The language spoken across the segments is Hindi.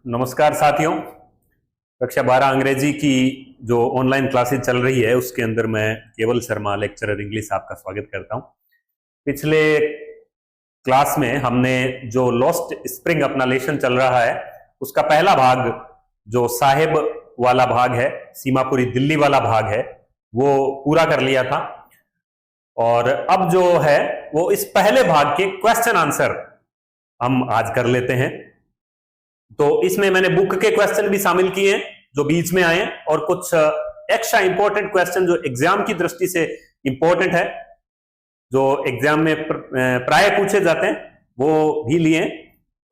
नमस्कार साथियों। कक्षा 12 अंग्रेजी की जो ऑनलाइन क्लासेस चल रही है उसके अंदर मैं केवल शर्मा लेक्चरर इंग्लिश आपका स्वागत करता हूं। पिछले क्लास में हमने जो लॉस्ट स्प्रिंग अपना लेसन चल रहा है उसका पहला भाग जो साहेब वाला भाग है, सीमापुरी दिल्ली वाला भाग है, वो पूरा कर लिया था। और अब जो है वो इस पहले भाग के क्वेश्चन आंसर हम आज कर लेते हैं। तो इसमें मैंने बुक के क्वेश्चन भी शामिल किए हैं जो बीच में आए और कुछ एक्स्ट्रा इंपॉर्टेंट क्वेश्चन जो एग्जाम की दृष्टि से इंपॉर्टेंट है, जो एग्जाम में प्राय पूछे जाते हैं, वो भी लिए।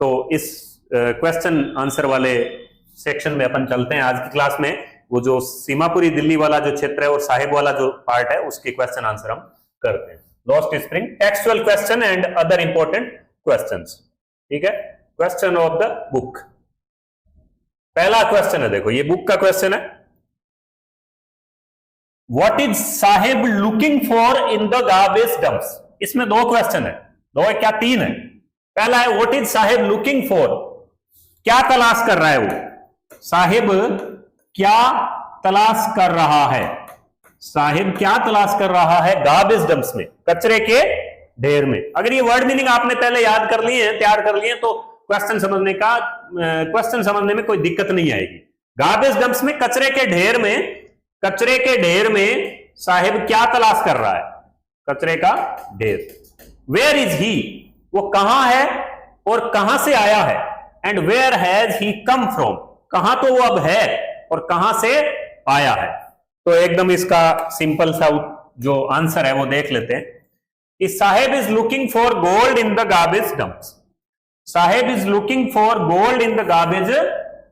तो इस क्वेश्चन आंसर वाले सेक्शन में अपन चलते हैं आज की क्लास में। वो जो सीमापुरी दिल्ली वाला जो क्षेत्र है और साहिब वाला जो पार्ट है उसके क्वेश्चन आंसर हम करते हैं। Lost spring, textual question and other important questions. ठीक है, क्वेश्चन ऑफ द बुक। पहला क्वेश्चन है, देखो ये बुक का क्वेश्चन है। What is Saheb looking for in the garbage dumps. इसमें दो क्वेश्चन है, दो है क्या, तीन है। पहला है what is Saheb looking for, क्या तलाश कर रहा है वो। साहेब क्या तलाश कर रहा है, साहिब क्या तलाश कर रहा है गार्बेज डंप्स में, कचरे के ढेर में। अगर ये वर्ड मीनिंग आपने पहले याद कर लिए हैं, तैयार कर लिए, तो क्वेश्चन समझने में कोई दिक्कत नहीं आएगी। गार्बेज डंप्स में, कचरे के ढेर में, कचरे के ढेर में साहिब क्या तलाश कर रहा है, कचरे का ढेर। वेयर इज ही, वो कहां है और कहां से आया है। And where has he come from, कहां तो वो अब है और कहां से आया है। तो एकदम इसका सिंपल सा जो आंसर है वो देख लेते हैं। Saheb is looking for gold in the garbage dumps. Saheb is looking for gold in the garbage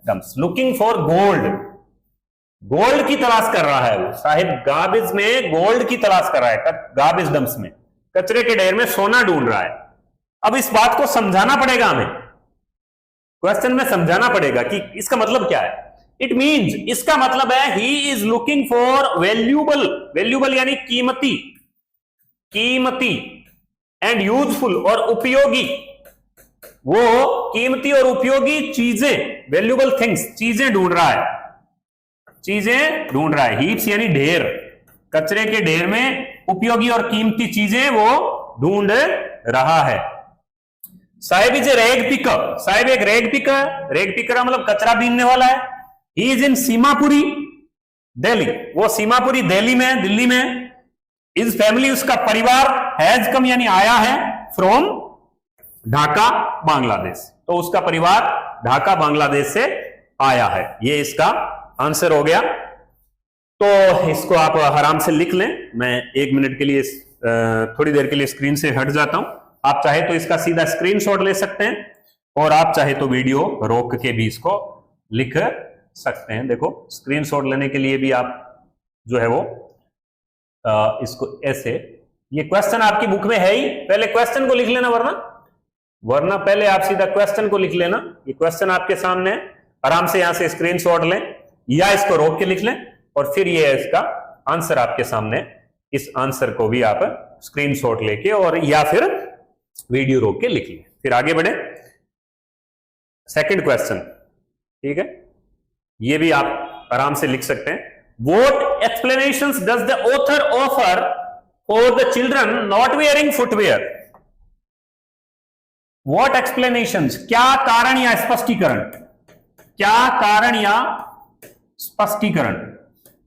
dumps. Looking for gold, gold की तलाश कर रहा है वो। साहेब गार्बेज में गोल्ड की तलाश कर रहा है, गार्बेज डंप्स में, कचरे के ढेर में सोना ढूंढ रहा है। अब इस बात को समझाना पड़ेगा हमें, क्वेश्चन में समझाना पड़ेगा कि इसका मतलब क्या है। इट मीन्स, इसका मतलब है he is looking for valuable, valuable यानी कीमती, कीमती एंड यूजफुल और उपयोगी, वो कीमती और उपयोगी चीजें, वैल्यूबल थिंग्स, चीजें ढूंढ रहा है, चीजें ढूंढ रहा है। हीप्स यानी ढेर, कचरे के ढेर में उपयोगी और कीमती चीजें वो ढूंढ रहा है। Sahib is a rag picker, Sahib एक रैग पिकर, रैग पिकर मतलब कचरा बीनने वाला है। He is in Seemapuri Delhi, वो सीमापुरी दिल्ली में, दिल्ली में। इस फैमिली, उसका परिवार, हैज कम यानी आया है, फ्रॉम ढाका बांग्लादेश, तो उसका परिवार ढाका बांग्लादेश से आया है। ये इसका आंसर हो गया। तो इसको आप आराम से लिख लें। मैं 1 मिनट के लिए, थोड़ी देर के लिए स्क्रीन से हट जाता हूं। आप चाहे तो इसका सीधा स्क्रीनशॉट ले सकते हैं और आप चाहे तो वीडियो रोक के भी इसको लिख सकते हैं। देखो, स्क्रीनशॉट लेने के लिए भी आप जो है वो इसको ऐसे, ये क्वेश्चन आपकी बुक में है ही, पहले क्वेश्चन को लिख लेना, वरना पहले आप सीधा क्वेश्चन को लिख लेना। ये क्वेश्चन आपके सामने है, आराम से यहां से स्क्रीनशॉट लें या इसको रोक के लिख लें और फिर ये इसका आंसर आपके सामने। इस आंसर को भी आप स्क्रीनशॉट लेके और या फिर वीडियो रोक के लिख लें। फिर आगे बढ़े, सेकंड क्वेश्चन। ठीक है, ये भी आप आराम से लिख सकते हैं। What explanations does the author offer for the children not wearing footwear? What explanations, क्या कारण या स्पष्टीकरण, क्या कारण या स्पष्टीकरण,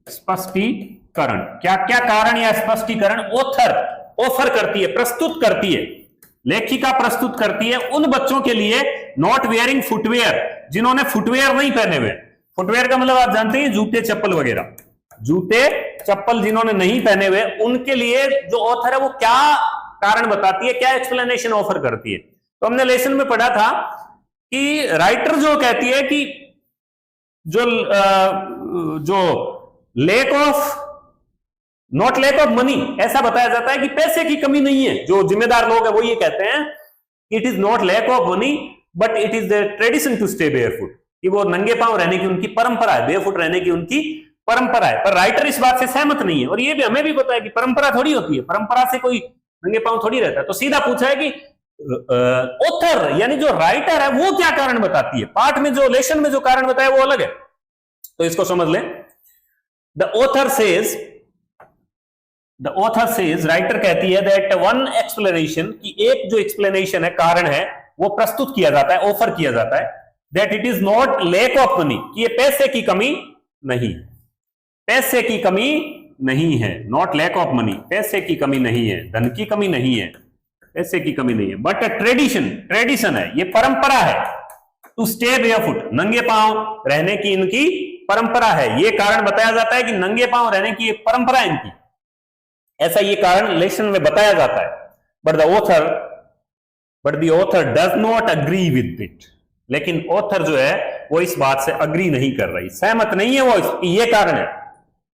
स्पष्टीकरण, क्या क्या कारण या स्पष्टीकरण ऑथर ऑफर करती है, प्रस्तुत करती है, लेखिका प्रस्तुत करती है उन बच्चों के लिए नॉट वेयरिंग फुटवेयर, जिन्होंने फुटवेयर नहीं पहने हुए। फुटवेयर का मतलब आप जानते हैं जूते चप्पल वगैरह, जूते चप्पल जिन्होंने नहीं पहने हुए, उनके लिए जो ऑथर है वो क्या कारण बताती है, क्या एक्सप्लेनेशन ऑफर करती है। तो हमने लेसन में पढ़ा था कि राइटर जो कहती है कि जो lake of, not lake of money, ऐसा बताया जाता है कि पैसे की कमी नहीं है। जो जिम्मेदार लोग है वो ये कहते हैं it is not lack of money but it is the tradition to stay barefoot, कि वो नंगे पांव रहने की उनकी परंपरा है, बेयरफुट रहने की उनकी परंपरा है। पर राइटर इस बात से सहमत नहीं है और ये भी हमें भी पता है कि परंपरा थोड़ी होती है, परंपरा से कोई नंगे पांव थोड़ी रहता है। तो सीधा पूछा है कि ऑथर यानी जो राइटर है वो क्या कारण बताती है, पार्ट में जो लेशन में जो कारण बताया वो अलग है। तो इसको समझ लें, द ऑथर सेज राइटर कहती है दैट वन एक्सप्लेनेशन, कि एक जो एक्सप्लेनेशन है, कारण है, वो प्रस्तुत किया जाता है, ऑफर किया जाता है, that it is not lack of money, कि ये पैसे की कमी नहीं, पैसे की कमी नहीं है, नॉट लैक ऑफ मनी, पैसे की कमी नहीं है, धन की कमी नहीं है, पैसे की कमी नहीं है, बट ट्रेडिशन है, ये परंपरा है, टू स्टे बेयरफुट, नंगे पांव रहने की इनकी परंपरा है, ये कारण बताया जाता है कि नंगे पांव रहने की एक परंपरा है इनकी, ऐसा ये कारण लेसन में बताया जाता है। But the author does not agree with it, लेकिन ऑथर जो है वो इस बात से अग्री नहीं कर रही, सहमत नहीं है वो, ये कारण है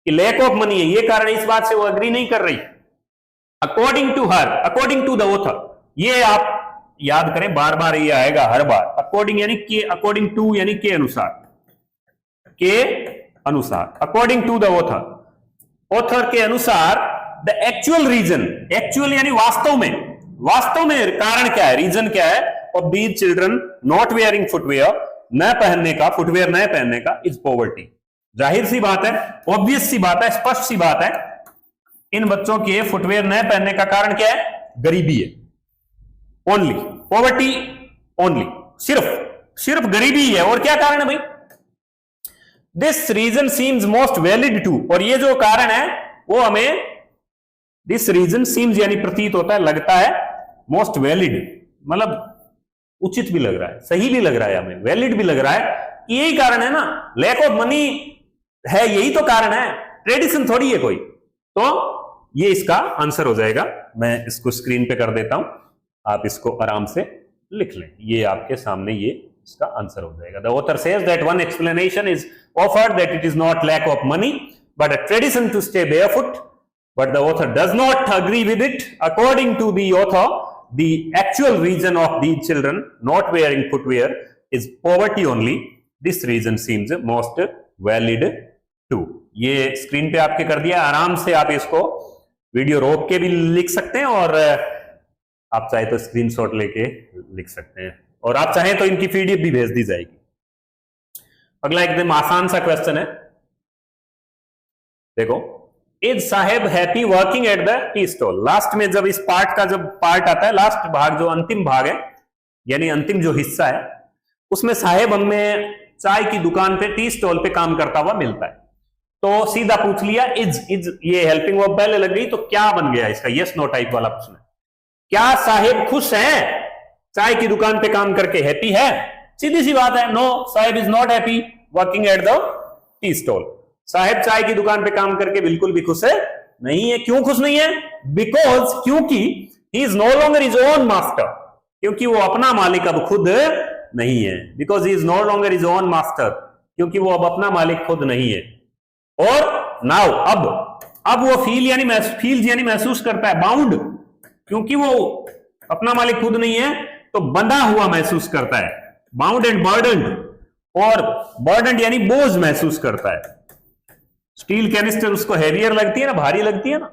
कि लैक ऑफ मनी है, ये कारण, इस बात से वो अग्री नहीं कर रही। According to her, according to the author, ये आप याद करें, बार बार ये आएगा हर बार, अकॉर्डिंग यानी के, अकॉर्डिंग टू यानी के अनुसार, के अनुसार, अकॉर्डिंग टू द ऑथर के अनुसार, द एक्चुअल रीजन, एक्चुअल यानी वास्तव में कारण क्या है, रीजन क्या है, of these children not wearing footwear, न पहनने का, फुटवेयर न पहनने का, इज पॉवर्टी, जाहिर सी बात है, ऑब्वियस सी बात है, स्पष्ट सी बात है, इन बच्चों के फुटवेयर न पहनने का कारण क्या है, गरीबी है, ओनली पॉवर्टी, ओनली, सिर्फ गरीबी है, और क्या कारण है भाई, this reason seems most valid to, और ये जो कारण है वो हमें, दिस रीजन सीम्स यानी प्रतीत होता है, लगता है, मोस्ट वैलिड मतलब उचित भी लग रहा है, सही भी लग रहा है, हमें वैलिड भी लग रहा है, यही कारण है ना, लैक ऑफ मनी है, यही तो कारण है, ट्रेडिशन थोड़ी है कोई, तो ये इसका आंसर हो जाएगा। मैं इसको स्क्रीन पे कर देता हूं, आप इसको आराम से लिख लें, ये आपके सामने ये इसका आंसर हो जाएगा। The author says that one explanation is offered that it is not lack of money but a tradition to stay barefoot, but the author does not agree with it. According to the author, the actual reason of these children not wearing footwear is poverty only. This reason seems most valid too. ये स्क्रीन पे आपके कर दिया, आराम से आप इसको वीडियो रोक के भी लिख सकते हैं, और आप चाहे तो स्क्रीनशॉट लेके लिख सकते हैं, और आप चाहें तो इनकी पीडीएफ भी भेज दी जाएगी। अगला एकदम आसान सा क्वेश्चन है, देखो, is Saheb happy working at the tea stall. Last में जब इस पार्ट का जब पार्ट आता है, लास्ट भाग जो अंतिम भाग है, यानी अंतिम जो हिस्सा है, उसमें साहेब हमें चाय की दुकान पे, टी स्टॉल पे काम करता हुआ मिलता है, तो सीधा पूछ लिया इज ये हेल्पिंग वर्ब पहले लग गई, तो क्या बन गया इसका, यस नो टाइप वाला प्रश्न। क्या साहेब खुश हैं चाय की दुकान पे काम करके, हैप्पी है? सीधी सी बात है, no, Saheb is not happy working at the tea stall. Saheb चाय की दुकान पे काम करके बिल्कुल भी खुश है नहीं है। क्यों खुश नहीं है? बिकॉज, क्योंकि he is no longer his own master, क्योंकि वो अपना मालिक अब खुद नहीं है। Because he is no longer his own master, क्योंकि वो अब अपना मालिक खुद नहीं है। और नाउ, अब वो फील यानी महसूस करता है, बाउंड, क्योंकि वो अपना मालिक खुद नहीं है तो बंधा हुआ महसूस करता है, बाउंड एंड बर्डन्ड, और बर्डन्ड यानी बोझ महसूस करता है। स्टील कैनिस्टर उसको हैवियर लगती है ना, भारी लगती है ना,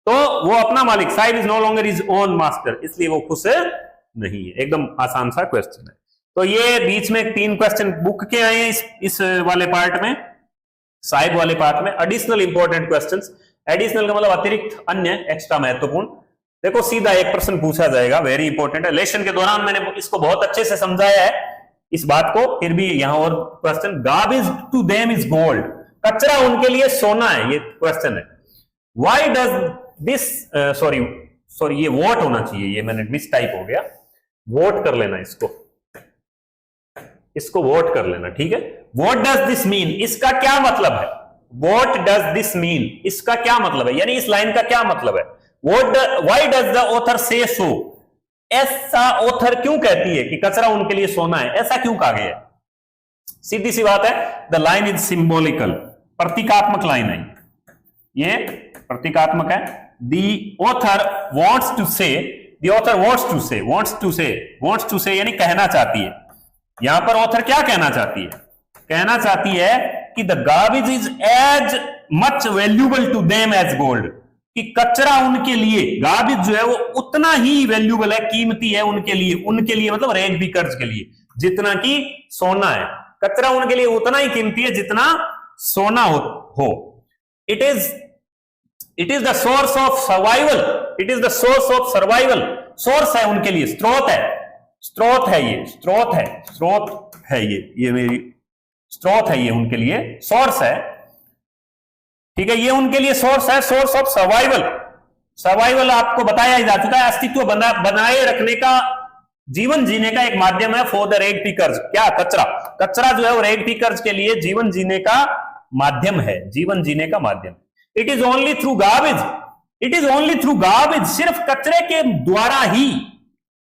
तो वो अपना मालिक, Sahib is no longer his own master, इसलिए वो खुश नहीं है। एकदम आसान सा क्वेश्चन है। तो ये बीच में 3 क्वेश्चन बुक के आए हैं इस वाले पार्ट में, साहिब वाले पार्ट में। एडिशनल इंपॉर्टेंट क्वेश्चंस, एडिशनल का मतलब अतिरिक्त, अन्य, एक्स्ट्रा महत्वपूर्ण। देखो, सीधा एक प्रश्न पूछा जाएगा, वेरी इंपॉर्टेंट है। लेसन के दौरान मैंने इसको बहुत अच्छे से समझाया है इस बात को, फिर भी यहां और question, garbage to them is gold, कचरा उनके लिए सोना है, ये क्वेश्चन है। व्हाई डज दिस, सॉरी ये वॉट होना चाहिए, ये मैंने मिस टाइप हो गया, वोट कर लेना, इसको वोट कर लेना, ठीक है। व्हाट डज दिस मीन, इसका क्या मतलब है? व्हाट डज दिस मीन, इसका क्या मतलब है, यानी इस लाइन का क्या मतलब है? व्हाई डज द ऑथर से सो, ऐसा ऑथर क्यों कहती है कि कचरा उनके लिए सोना है, ऐसा क्यों कहा गया है? सीधी सी बात है, द लाइन इज सिंबॉलिकल, प्रतीकात्मक लाइन है, ये प्रतीकात्मक है। द ऑथर वांट्स टू से, द ऑथर वांट्स टू से यानी कहना चाहती है। यहां पर ऑथर क्या कहना चाहती है? कहना चाहती है कि the garbage is as much valuable to them as gold, कि कचरा उनके लिए, गार्बेज जो है वो उतना ही वैल्यूएबल है, कीमती है उनके लिए मतलब रेग पिकर्स के लिए जितना कि सोना है। कचरा उनके लिए उतना ही कीमती है जितना सोना हो। It is the source of survival, it is the source of survival, source है उनके लिए, स्रोत है ये मेरी स्रोत है, ये उनके लिए सोर्स है, ठीक है, ये उनके लिए सोर्स है, सोर्स ऑफ सर्वाइवल आपको बताया जा चुका है, अस्तित्व बनाए रखने का, जीवन जीने का एक माध्यम है फॉर द रेग पिकर्स। क्या? कचरा जो है वो रेग पिकर्स के लिए जीवन जीने का माध्यम है, जीवन जीने का माध्यम। It is only through garbage, सिर्फ कचरे के द्वारा ही,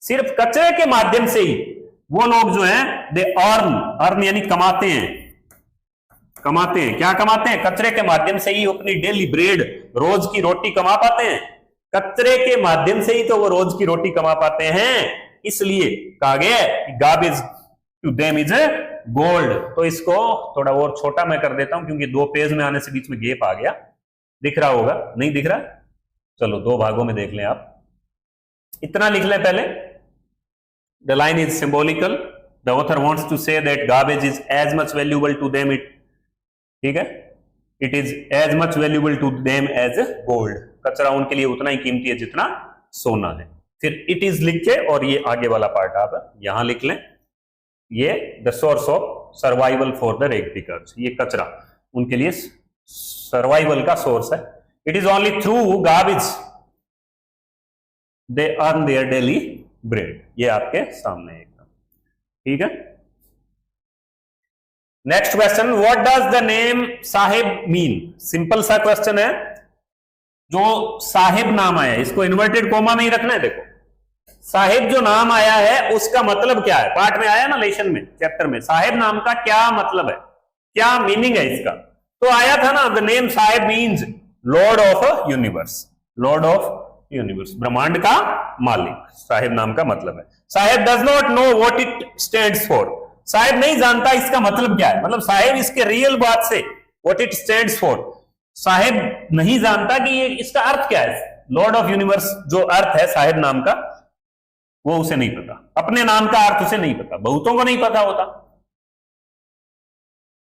सिर्फ कचरे के माध्यम से ही वो लोग जो हैं दे अर्न यानी कमाते हैं। क्या कमाते हैं? कचरे के माध्यम से ही अपनी डेली ब्रेड, रोज की रोटी कमा पाते हैं। कचरे के माध्यम से ही तो वो रोज की रोटी कमा पाते हैं, इसलिए कहा गया है garbage to them is gold. तो इसको थोड़ा और छोटा मैं कर देता हूं क्योंकि 2 पेज में आने से बीच में गैप आ गया। दिख रहा होगा? नहीं दिख रहा? चलो 2 भागों में देख लें आप। इतना लिख लें पहले। The line is symbolical. The author wants to say that garbage is as much valuable to them, ठीक है, it is as much valuable to them as gold. कचरा उनके लिए उतना ही कीमती है जितना सोना है। फिर it is लिख के और ये आगे वाला पार्ट आप यहां लिख लें, ये the source of survival for the rag pickers, ये कचरा उनके लिए सर्वाइवल का सोर्स है। It is only through garbage they earn their daily bread. ये आपके सामने एकदम ठीक है। Next question, what does the name Sahib mean? Simple सा क्वेश्चन है। जो साहिब नाम आया है इसको इन्वर्टेड कोमा में ही रखना है। देखो साहिब जो नाम आया है उसका मतलब क्या है, पार्ट में आया ना लेसन में, चैप्टर में, साहिब नाम का क्या मतलब है, क्या मीनिंग है इसका? तो आया था ना, the name Sahib means Lord of universe, Lord of universe, ब्रह्मांड का मालिक, साहिब नाम का मतलब है। Sahib does not know what it stands for, Sahib नहीं जानता इसका मतलब क्या है, मतलब साहिब इसके रियल बात से what it stands for, Sahib नहीं जानता कि ये इसका अर्थ क्या है। लॉर्ड ऑफ यूनिवर्स जो अर्थ है साहिब नाम का वो उसे नहीं पता, अपने नाम का अर्थ उसे नहीं पता, बहुतों को नहीं पता होता,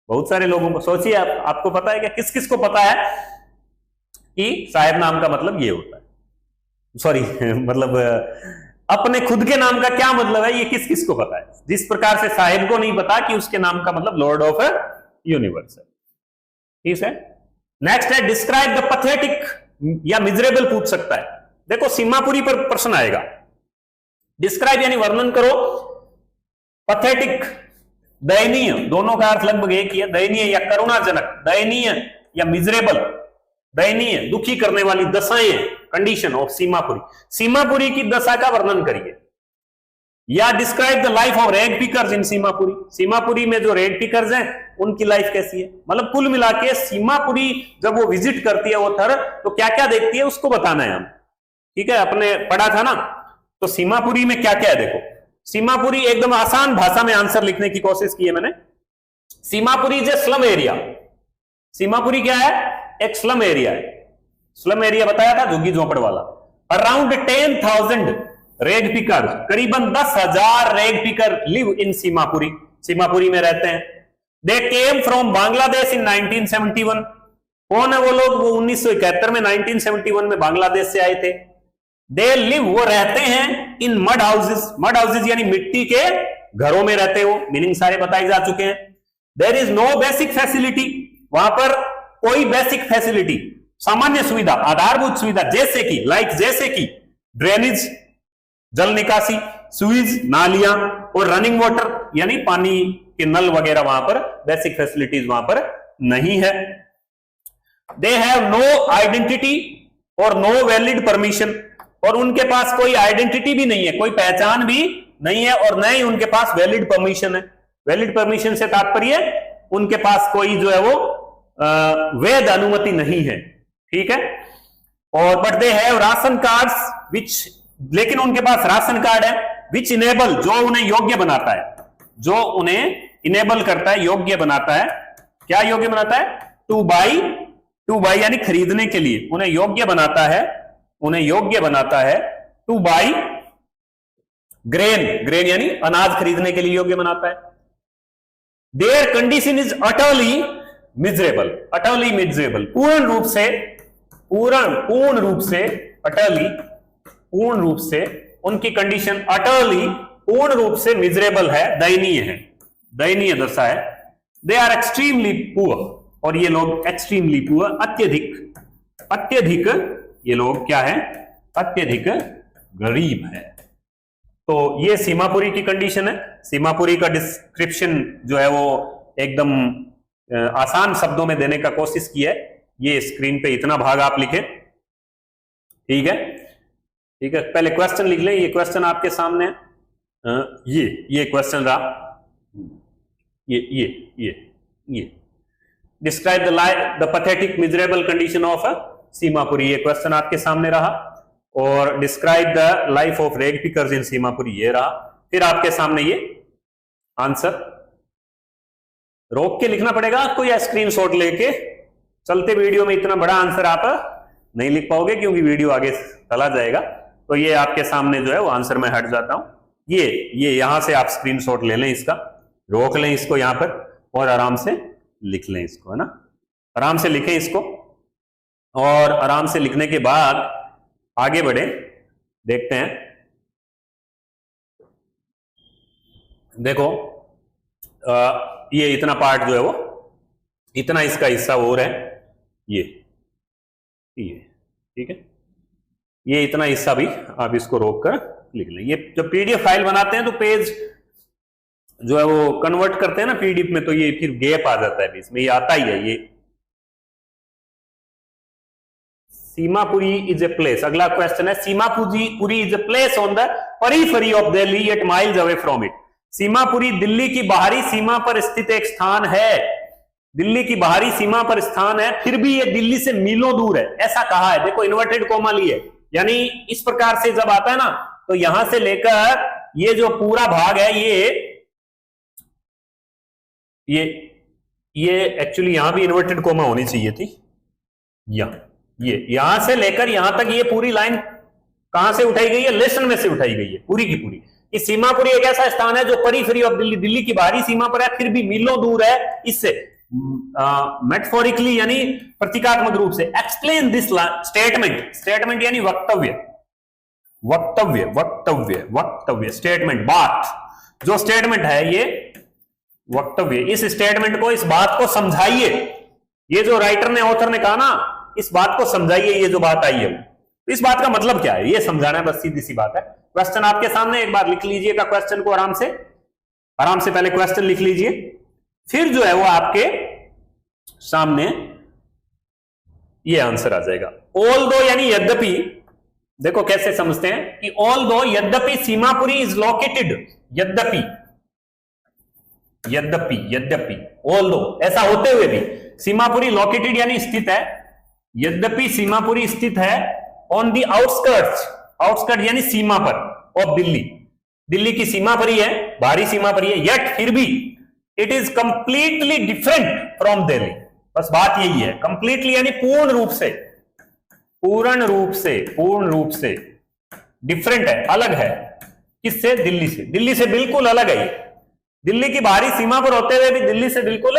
बहुत सारे लोगों को। सोचिए आपको पता है क्या, किस किस को पता है कि साहिब नाम का मतलब ये होता है, सॉरी मतलब अपने खुद के नाम का क्या मतलब है, ये किस किस को पता है। जिस प्रकार से साहिब को नहीं पता कि उसके नाम का मतलब लॉर्ड ऑफ यूनिवर्स है। ठीक है, नेक्स्ट है डिस्क्राइब द पैथेटिक या मिजरेबल पूछ सकता है। देखो सीमापुरी पर प्रश्न आएगा, डिस्क्राइब यानी वर्णन करो, पैथेटिक दयनीय, दोनों का अर्थ लगभग एक ही है, दयनीय या करुणाजनक, दयनीय या मिजरेबल, दयनीय दुखी करने वाली दशाएं, कंडीशन ऑफ सीमापुरी, सीमापुरी की दशा का वर्णन करिए। या डिस्क्राइब द लाइफ ऑफ रेग पिकर्स इन सीमापुरी, सीमापुरी में जो रेग पिकर्स हैं उनकी लाइफ कैसी है, मतलब कुल मिला के सीमापुरी जब वो विजिट करती है वो थर तो क्या क्या देखती है उसको बताना है हम। ठीक है, अपने पढ़ा था ना, तो सीमापुरी में क्या क्या है देखो। सीमापुरी एकदम आसान भाषा में आंसर लिखने की कोशिश की है मैंने। Seemapuri is A slum area, Seemapuri क्या है, एक स्लम एरिया है। स्लम एरिया बताया था झुग्गी झोपड़ वाला। अराउंड 10,000 रेग पिकर, करीबन 10,000 रेग picker live in Seemapuri, Seemapuri में रहते हैं। दे केम फ्रॉम बांग्लादेश इन 1971, कौन है वो लोग, वो 1971 में 1971 में बांग्लादेश से आए थे। दे लिव, वो रहते हैं in mud houses, mud houses यानी मिट्टी के घरों में रहते हो, मीनिंग सारे बताए जा चुके हैं। There is no basic facility, वहां पर कोई बेसिक फैसिलिटी, सामान्य सुविधा, आधारभूत सुविधा जैसे कि जैसे कि ड्रेनेज जल निकासी, स्वीज नालियां और रनिंग वाटर यानी पानी के नल वगैरह, वहां पर बेसिक फैसिलिटीज वहां पर नहीं है। दे हैव नो आइडेंटिटी और नो वैलिड परमिशन, और उनके पास कोई आइडेंटिटी भी नहीं है, कोई पहचान भी नहीं है, और न ही उनके पास वैलिड परमिशन है। वैलिड परमिशन से तात्पर्य उनके पास कोई जो है वो वैध अनुमति नहीं है। ठीक है, और but they have ration cards which, लेकिन उनके पास राशन कार्ड है, विच इनेबल, जो उन्हें योग्य बनाता है, जो उन्हें इनेबल करता है, योग्य बनाता है। क्या योग्य बनाता है? टू बाई यानी खरीदने के लिए, उन्हें योग्य बनाता है, उन्हें योग्य बनाता है टू बाई ग्रेन, ग्रेन यानी अनाज खरीदने के लिए योग्य बनाता है। There condition is utterly miserable, utterly miserable, पूर्ण रूप से, पूर्ण रूप से, अटरली पूर्ण रूप से, उनकी कंडीशन अटरली पूर्ण रूप से मिजरेबल है, दयनीय है, दयनीय दशा है। दे आर एक्सट्रीमली पुअर, और ये लोग एक्सट्रीमली पुअर, अत्यधिक, अत्यधिक, ये लोग क्या है, अत्यधिक गरीब है। तो ये सीमापुरी की कंडीशन है। सीमापुरी का डिस्क्रिप्शन जो है वो एकदम आसान शब्दों में देने का कोशिश किया है। ये स्क्रीन पे इतना भाग आप लिखे, ठीक है, ठीक है। पहले क्वेश्चन लिख लें, ये क्वेश्चन आपके सामने है, ये क्वेश्चन रहा, ये describe the pathetic miserable condition of Seemapuri, ये क्वेश्चन आपके सामने रहा। और डिस्क्राइब द लाइफ ऑफ रेग पिकर्स इन सीमापुरी, ये रहा। फिर आपके सामने ये आंसर, रोक के लिखना पड़ेगा आपको या स्क्रीनशॉट लेके, चलते वीडियो में इतना बड़ा आंसर आप नहीं लिख पाओगे क्योंकि वीडियो आगे चला जाएगा। तो ये आपके सामने जो है वो आंसर में हट जाता हूं, ये यहां से आप स्क्रीनशॉट ले लें, इसका रोक लें इसको यहां पर और आराम से लिख लें इसको, है ना, आराम से लिखें इसको। और आराम से लिखने के बाद आगे बढ़े, देखते हैं। देखो ये इतना पार्ट जो है वो, इतना इसका हिस्सा और है, ये ठीक है, ये इतना हिस्सा भी आप इसको रोक कर लिख लें। ये जब पीडीएफ फाइल बनाते हैं तो पेज जो है वो कन्वर्ट करते हैं ना पीडीएफ में, तो ये फिर गैप आ जाता है बीच में, ये आता ही है। ये सीमापुरी इज ए प्लेस, अगला क्वेश्चन है, Seemapuri is a place on the periphery of Delhi at miles away from it. Seemapuri Delhi की बाहरी सीमा पर स्थित एक स्थान है, दिल्ली की बाहरी सीमा पर स्थान है, फिर भी ये दिल्ली से मीलों दूर है, ऐसा कहा है। देखो इन्वर्टेड कोमा ली है, यानी इस प्रकार से जब आता है ना, तो यहां से लेकर ये जो पूरा भाग है, ये एक्चुअली यहां भी इन्वर्टेड कोमा होनी चाहिए थी, यहां से लेकर यहां तक ये पूरी लाइन कहां से उठाई गई है, लेसन में से उठाई गई है पूरी की पूरी। कि सीमापुरी एक ऐसा स्थान है जो पेरिफेरी ऑफ दिल्ली, दिल्ली की बाहरी सीमा पर है, फिर भी मीलों दूर है इससे, मेटाफोरिकली यानी प्रतीकात्मक रूप से। एक्सप्लेन दिस स्टेटमेंट, स्टेटमेंट यानी वक्तव्य, वक्तव्य वक्तव्य वक्तव्य, स्टेटमेंट बात, जो स्टेटमेंट है ये वक्तव्य, इस स्टेटमेंट को, इस बात को समझाइए। ये जो राइटर ने, ऑथर ने कहा ना, इस बात को समझाइए, ये जो बात आई है इस बात का मतलब क्या है, ये समझाना है, बस सीधी सी बात है। क्वेश्चन आपके सामने, एक बार लिख लीजिएगा क्वेश्चन को आराम से पहले क्वेश्चन लिख लीजिए, फिर जो है वो आपके सामने ये आंसर आ जाएगा। ऑल दो यानी यद्यपि, देखो कैसे समझते हैं कि ऑल दो, यद्यपि सीमापुरी इज लोकेटेड, यद्यपि यद्यपि यद्यपि ऑल दो, ऐसा होते हुए भी सीमापुरी लोकेटेड यानी स्थित है, यद्यपि सीमापुरी स्थित है ऑन दी आउटस्कर्ट्स, आउटस्कर्ट यानी सीमा पर ऑफ दिल्ली, दिल्ली की सीमा पर ही है, बाहरी सीमा पर ही है, येट फिर भी it is completely different from Delhi. बस बात यही है, कंप्लीटली यानी पूर्ण रूप से, पूर्ण रूप से डिफरेंट है, अलग है। किससे? दिल्ली से, दिल्ली से बिल्कुल अलग है। दिल्ली की बाहरी सीमा पर होते हुए भी दिल्ली से बिल्कुल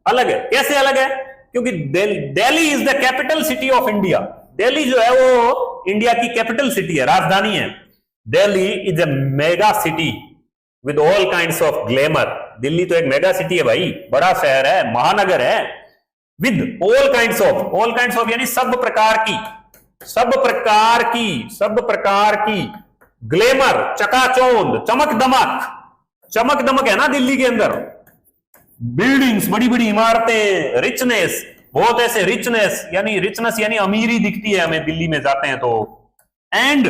अलग है। कैसे अलग है? क्योंकि Delhi is the capital city of India, Delhi जो है वो इंडिया की कैपिटल सिटी है, राजधानी है। Delhi is a mega city with all kinds of glamour, Delhi तो एक मेगा सिटी है भाई, बड़ा शहर है, महानगर है, विद ऑल काइंड्स ऑफ यानी सब प्रकार की ग्लैमर, चकाचौंध, चमक दमक है ना दिल्ली के अंदर, बिल्डिंग्स, बड़ी बड़ी इमारतें, रिचनेस, बहुत ऐसे रिचनेस यानी अमीरी दिखती है हमें दिल्ली में जाते हैं तो, एंड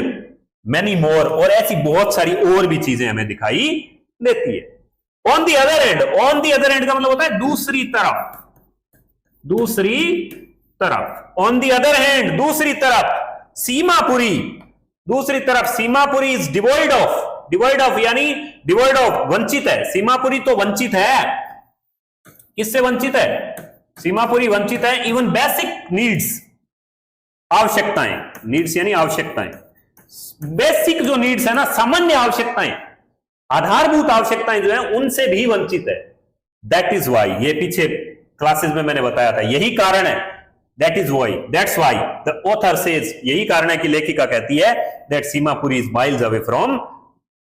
मैनी मोर, और ऐसी बहुत सारी और भी चीजें हमें दिखाई देती है। ऑन दी अदर एंड का मतलब होता है दूसरी तरफ, ऑन दी अदर हैंड, दूसरी तरफ सीमापुरी इज डिवॉइड ऑफ यानी डिवॉइड ऑफ, वंचित है। सीमापुरी तो वंचित है, किससे वंचित है? सीमापुरी वंचित है इवन बेसिक नीड्स, आवश्यकताएं, नीड्स यानी आवश्यकताएं, बेसिक जो नीड्स है ना, सामान्य आवश्यकताएं, आधारभूत आवश्यकताएं जो है उनसे भी वंचित है। दैट इज वाई, ये पीछे क्लासेस में मैंने बताया था, यही कारण है। That is why, that's why the author says, यही कारण है कि लेखिका कहती है that Seemapuri is miles away from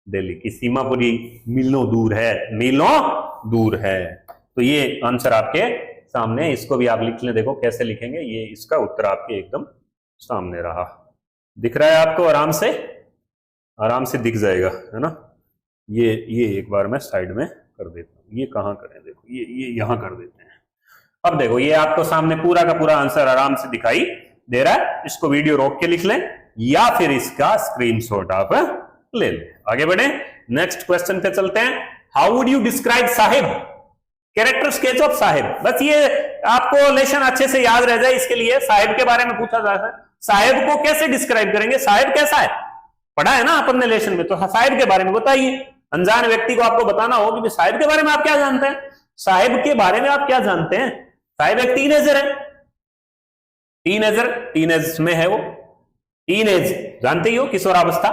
Delhi, की सीमापुरी मीलों दूर है, मीलों दूर है। तो ये आंसर आपके सामने, इसको भी आप लिख लें, देखो कैसे लिखेंगे, ये इसका उत्तर आपके एकदम सामने रहा, दिख रहा है आपको, आराम से दिख जाएगा, है ना। ये एक बार मैं साइड में कर देता हूं, ये कहां करें, देखो ये यहां कर देते हैं। अब देखो ये आपको सामने पूरा का पूरा आंसर आराम से दिखाई दे रहा है। इसको वीडियो रोक के लिख लें या फिर इसका स्क्रीनशॉट आप ले लें। आगे बढ़े, नेक्स्ट क्वेश्चन पे चलते हैं। How would you describe Sahib, character sketch of Sahib. बस ये आपको लेसन अच्छे से याद रह जाए, इसके लिए साहिब के बारे में पूछा जाता है, साहिब को कैसे डिस्क्राइब करेंगे, साहिब कैसा है, पढ़ा है ना अपन ने लेसन में, तो साहिब के बारे में बताइए। अनजान व्यक्ति को आपको बताना हो कि साहिब के बारे में आप क्या जानते हैं, साहिब के बारे में आप क्या जानते हैं। साहिब एक टीनेजर है, टीनेज में है वो, टीनेज जानते ही हो, किशोरावस्था।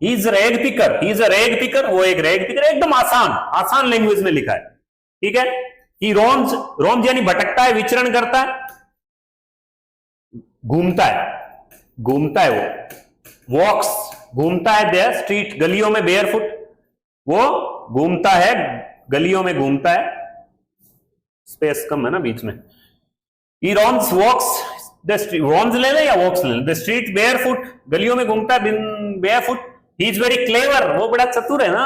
ही इज रैग पिकर, वो एक रैग पिकर, एकदम आसान लैंग्वेज में लिखा है, ठीक है। ही रोम्स यानी भटकता है, विचरण करता है, घूमता है वो, वॉक्स घूमता है, देयर स्ट्रीट गलियों में, बेयरफुट वो घूमता है, गलियों में घूमता है, स्पेस कम है ना बीच में। He roams walks the street, roams ले ले या वॉक्स ले ले, द स्ट्रीट बेयरफुट, गलियों में घूमता है barefoot. He is very clever, वो बड़ा चतुर है ना,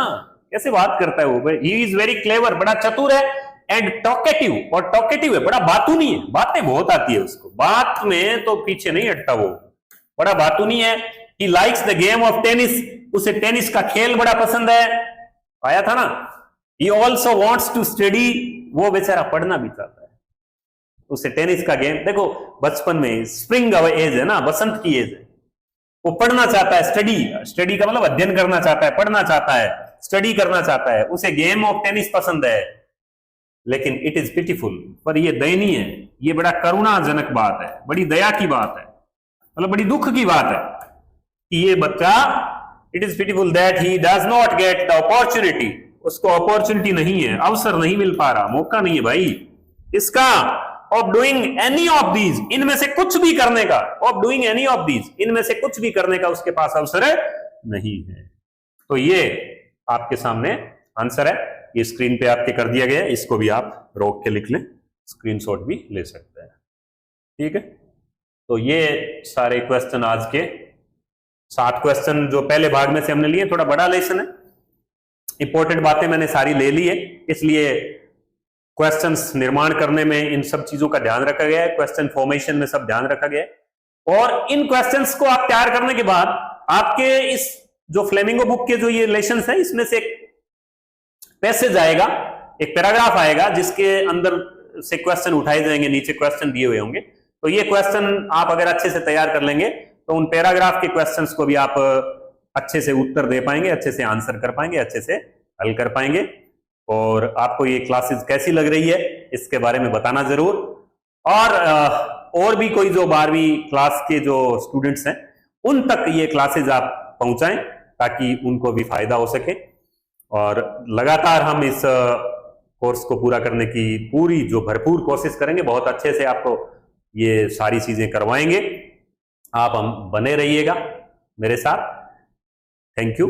कैसे बात करता है वो, ही इज वेरी क्लेवर, बड़ा चतुर है। एंड टॉकेटिव, और टॉकेटिव है, बड़ा बातूनी है, बातें बहुत आती है उसको, बात में तो पीछे नहीं हटता वो, बड़ा बातूनी है। He likes the game of tennis, उसे टेनिस का खेल बड़ा पसंद है, आया था ना। He also wants to study, वो बेचारा पढ़ना भी चाहता है, उसे टेनिस का गेम, देखो बचपन में स्प्रिंग एज है ना, बसंत की एज है, वो पढ़ना चाहता है, स्टडी का मतलब अध्ययन करना चाहता है, पढ़ना चाहता है, स्टडी करना चाहता है, उसे गेम ऑफ टेनिस पसंद है। लेकिन इट इज पिटीफुल, पर ये दयनीय है, ये बड़ा करुणाजनक बात है, बड़ी दया की बात है, मतलब बड़ी दुख की बात है कि ये बच्चा, it is pitiful that he does not get the opportunity, उसको अपॉर्चुनिटी नहीं है, अवसर नहीं मिल पा रहा, मौका नहीं है भाई इसका, of doing any of these, इनमें से कुछ भी करने का, of doing any of these, इनमें से कुछ भी करने का उसके पास अवसर नहीं है। तो ये आपके सामने आंसर है, ये स्क्रीन पे आपके कर दिया गया है, इसको भी आप रोक के लिख लें, स्क्रीनशॉट भी ले सकते हैं, ठीक है। तो ये सारे क्वेश्चन आज के 7 क्वेश्चन जो पहले भाग में से हमने लिए, थोड़ा बड़ा लेसन है, इंपॉर्टेंट बातें मैंने सारी ले ली है, इसलिए क्वेश्चंस निर्माण करने में इन सब चीजों का ध्यान रखा गया है, क्वेश्चन फॉर्मेशन में सब ध्यान रखा गया है। और इन क्वेश्चंस को आप तैयार करने के बाद आपके इस जो फ्लेमिंगो बुक के जो ये लेसन्स है, इसमें से एक पैसेज आएगा, एक पैराग्राफ आएगा, जिसके अंदर से क्वेश्चन उठाए जाएंगे, नीचे क्वेश्चन दिए हुए होंगे। तो ये क्वेश्चन आप अगर अच्छे से तैयार कर लेंगे तो उन पैराग्राफ के क्वेश्चंस को भी आप अच्छे से उत्तर दे पाएंगे, अच्छे से आंसर कर पाएंगे, अच्छे से हल कर पाएंगे। और आपको ये क्लासेस कैसी लग रही है इसके बारे में बताना जरूर। और भी कोई जो 12वीं क्लास के जो स्टूडेंट्स हैं उन तक ये क्लासेस आप पहुंचाएं ताकि उनको भी फायदा हो सके। और लगातार हम इस कोर्स को पूरा करने की पूरी जो भरपूर कोशिश करेंगे, बहुत अच्छे से आपको ये सारी चीजें करवाएंगे। आप हम बने रहिएगा मेरे साथ। Thank you.